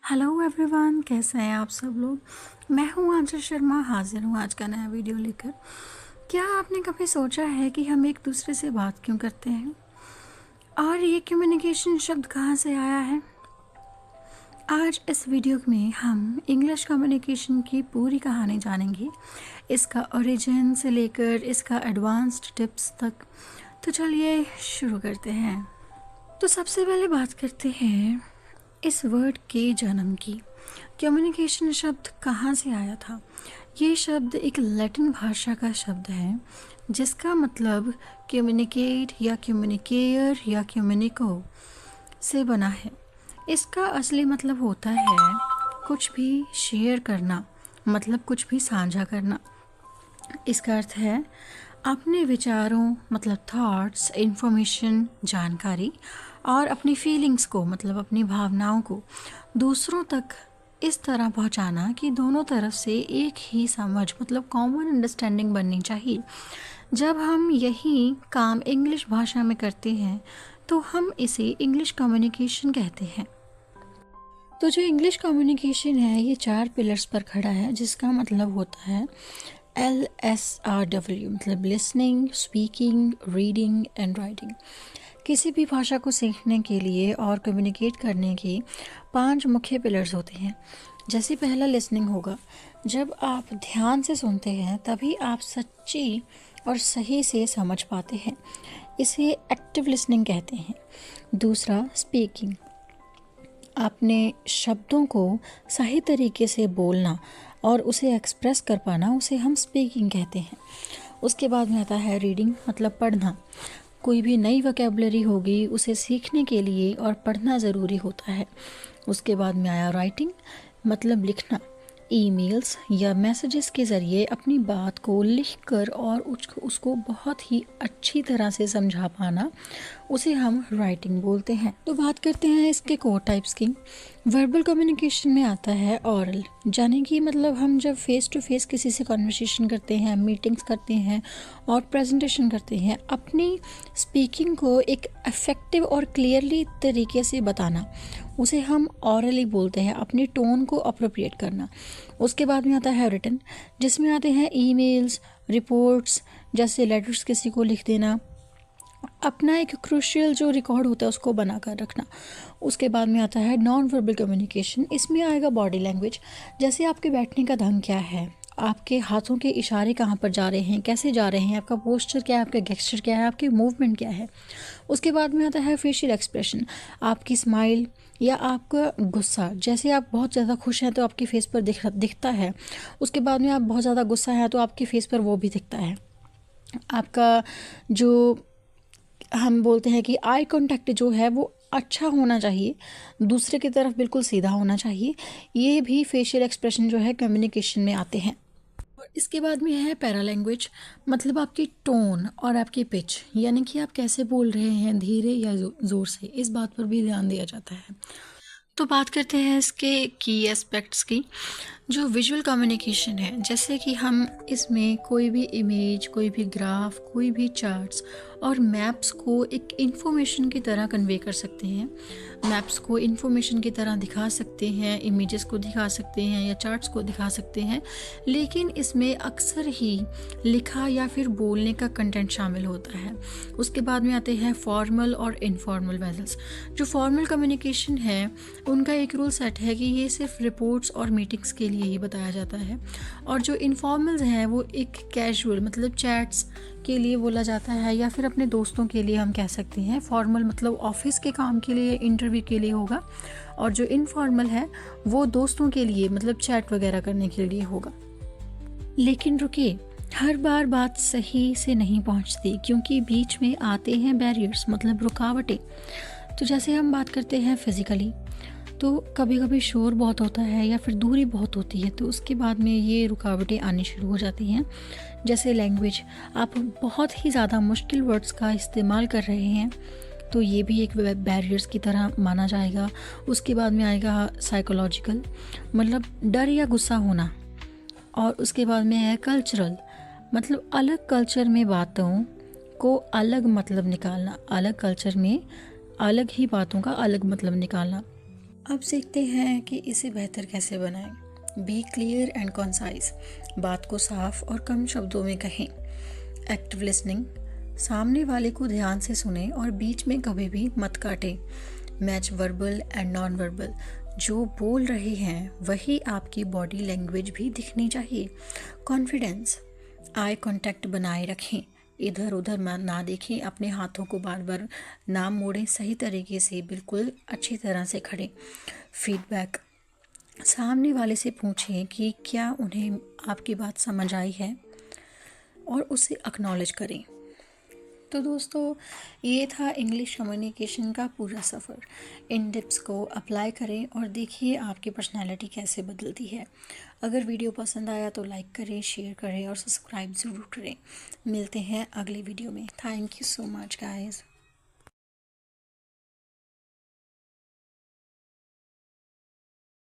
Hello everyone, कैसे हैं आप सब लोग। मैं हूं आंचल शर्मा, हाजिर हूं आज का नया वीडियो लेकर। क्या आपने कभी सोचा है कि हम एक दूसरे से बात क्यों करते हैं और ये कम्युनिकेशन शब्द कहाँ से आया है। आज इस वीडियो में हम इंग्लिश कम्युनिकेशन की पूरी कहानी जानेंगे, इसका ओरिजिन से लेकर इसका एडवांस्ड टिप्स तक। तो चलिए शुरू करते हैं। तो सबसे पहले बात करते हैं इस वर्ड के जन्म की। कम्युनिकेशन शब्द कहाँ से आया था। ये शब्द एक लैटिन भाषा का शब्द है जिसका मतलब कम्युनिकेट या कम्युनिकेयर या कम्युनिको से बना है। इसका असली मतलब होता है कुछ भी शेयर करना, मतलब कुछ भी साझा करना। इसका अर्थ है अपने विचारों मतलब थॉट्स, इंफॉर्मेशन, जानकारी और अपनी फीलिंग्स को मतलब अपनी भावनाओं को दूसरों तक इस तरह पहुंचाना कि दोनों तरफ से एक ही समझ मतलब कॉमन अंडरस्टैंडिंग बननी चाहिए। जब हम यही काम इंग्लिश भाषा में करते हैं तो हम इसे इंग्लिश कम्युनिकेशन कहते हैं। तो जो इंग्लिश कम्युनिकेशन है ये 4 पिलर्स पर खड़ा है, जिसका मतलब होता है LSRW, मतलब listening, speaking, reading and writing. किसी भी भाषा को सीखने के लिए और कम्युनिकेट करने के 5 मुख्य पिलर्स होते हैं। जैसे पहला लिसनिंग होगा। जब आप ध्यान से सुनते हैं तभी आप सच्ची और सही से समझ पाते हैं, इसे एक्टिव लिसनिंग कहते हैं। दूसरा स्पीकिंग, अपने शब्दों को सही तरीके से बोलना और उसे एक्सप्रेस कर पाना, उसे हम स्पीकिंग कहते हैं। उसके बाद में आता है रीडिंग, मतलब पढ़ना। कोई भी नई वोकैबुलरी होगी उसे सीखने के लिए और पढ़ना ज़रूरी होता है। उसके बाद में आया राइटिंग, मतलब लिखना। ईमेल्स या मैसेजेस के ज़रिए अपनी बात को लिखकर और उसको बहुत ही अच्छी तरह से समझा पाना, उसे हम राइटिंग बोलते हैं। तो बात करते हैं इसके कोर टाइप्स की। वर्बल कम्युनिकेशन में आता है ऑरल, यानी कि मतलब हम जब फेस टू फेस किसी से कन्वर्सेशन करते हैं, मीटिंग्स करते हैं और प्रेजेंटेशन करते हैं, अपनी स्पीकिंग को एक इफ़ेक्टिव और क्लियरली तरीके से बताना, उसे हम ऑरली बोलते हैं। अपनी टोन को अप्रोप्रिएट करना। उसके बाद में आता है रिटन, जिसमें आते हैं ईमेल्स, रिपोर्ट्स, जैसे लेटर्स किसी को लिख देना, अपना एक क्रूशियल जो रिकॉर्ड होता है उसको बना कर रखना। उसके बाद में आता है नॉन वर्बल कम्युनिकेशन। इसमें आएगा बॉडी लैंग्वेज, जैसे आपके बैठने का ढंग क्या है, आपके हाथों के इशारे कहाँ पर जा रहे हैं, कैसे जा रहे हैं, आपका पोस्चर क्या है, आपका गेस्चर क्या है, आपकी मूवमेंट क्या है। उसके बाद में आता है फेशियल एक्सप्रेशन, आपकी स्माइल या आपका गुस्सा। जैसे आप बहुत ज़्यादा खुश हैं तो आपके फेस पर दिखता है। उसके बाद में आप बहुत ज़्यादा गुस्सा है तो आपके फेस पर वो भी दिखता है। आपका जो हम बोलते हैं कि आई कांटेक्ट जो है वो अच्छा होना चाहिए, दूसरे की तरफ बिल्कुल सीधा होना चाहिए। ये भी फेशियल एक्सप्रेशन जो है कम्युनिकेशन में आते हैं। और इसके बाद में है पैरा लैंग्वेज, मतलब आपकी टोन और आपकी पिच, यानी कि आप कैसे बोल रहे हैं, धीरे या ज़ोर से, इस बात पर भी ध्यान दिया जाता है। तो बात करते हैं इसके की एस्पेक्ट्स की। जो विजुअल कम्युनिकेशन है, जैसे कि हम इसमें कोई भी इमेज, कोई भी ग्राफ, कोई भी चार्ट्स और मैप्स को एक इन्फॉर्मेशन की तरह कन्वे कर सकते हैं। मैप्स को इन्फॉर्मेशन की तरह दिखा सकते हैं, इमेजेस को दिखा सकते हैं या चार्ट्स को दिखा सकते हैं, लेकिन इसमें अक्सर ही लिखा या फिर बोलने का कंटेंट शामिल होता है। उसके बाद में आते हैं फॉर्मल और इनफॉर्मल वेसल्स। जो फॉर्मल कम्युनिकेशन है उनका एक रूल सेट है कि ये सिर्फ रिपोर्ट्स और मीटिंग्स के लिए ही बताया जाता है, और जो इनफॉर्मल्स हैं वो एक कैजुअल मतलब चैट्स के लिए बोला जाता है या फिर अपने दोस्तों के लिए हम कह सकते हैं। फॉर्मल मतलब ऑफिस के काम के लिए, इंटरव्यू के लिए होगा, और जो इनफॉर्मल है वो दोस्तों के लिए मतलब चैट वगैरह करने के लिए होगा। लेकिन रुकिए, हर बार बात सही से नहीं पहुंचती, क्योंकि बीच में आते हैं बैरियर्स मतलब रुकावटें। तो जैसे हम बात करते हैं फिज़िकली, तो कभी कभी शोर बहुत होता है या फिर दूरी बहुत होती है, तो उसके बाद में ये रुकावटें आनी शुरू हो जाती हैं। जैसे लैंग्वेज, आप बहुत ही ज़्यादा मुश्किल वर्ड्स का इस्तेमाल कर रहे हैं तो ये भी एक बैरियर्स की तरह माना जाएगा। उसके बाद में आएगा साइकोलॉजिकल, मतलब डर या गुस्सा होना। और उसके बाद में है कल्चरल, मतलब अलग कल्चर में बातों को अलग मतलब निकालना, अलग कल्चर में अलग ही बातों का अलग मतलब निकालना। अब सीखते हैं कि इसे बेहतर कैसे बनाएं। बी क्लियर एंड कॉन्साइज, बात को साफ और कम शब्दों में कहें। एक्टिव लिसनिंग, सामने वाले को ध्यान से सुने और बीच में कभी भी मत काटें। Match verbal and non verbal, जो बोल रहे हैं वही आपकी बॉडी लैंग्वेज भी दिखनी चाहिए। कॉन्फिडेंस, आई कांटेक्ट बनाए रखें, इधर उधर ना देखें, अपने हाथों को बार बार ना मोड़ें, सही तरीके से बिल्कुल अच्छी तरह से खड़े। फीडबैक, सामने वाले से पूछें कि क्या उन्हें आपकी बात समझ आई है और उसे एक्नॉलेज करें। तो दोस्तों, ये था इंग्लिश कम्युनिकेशन का पूरा सफ़र। इन टिप्स को अप्लाई करें और देखिए आपकी पर्सनैलिटी कैसे बदलती है। अगर वीडियो पसंद आया तो लाइक करें, शेयर करें और सब्सक्राइब ज़रूर करें। मिलते हैं अगले वीडियो में। Thank you so much guys.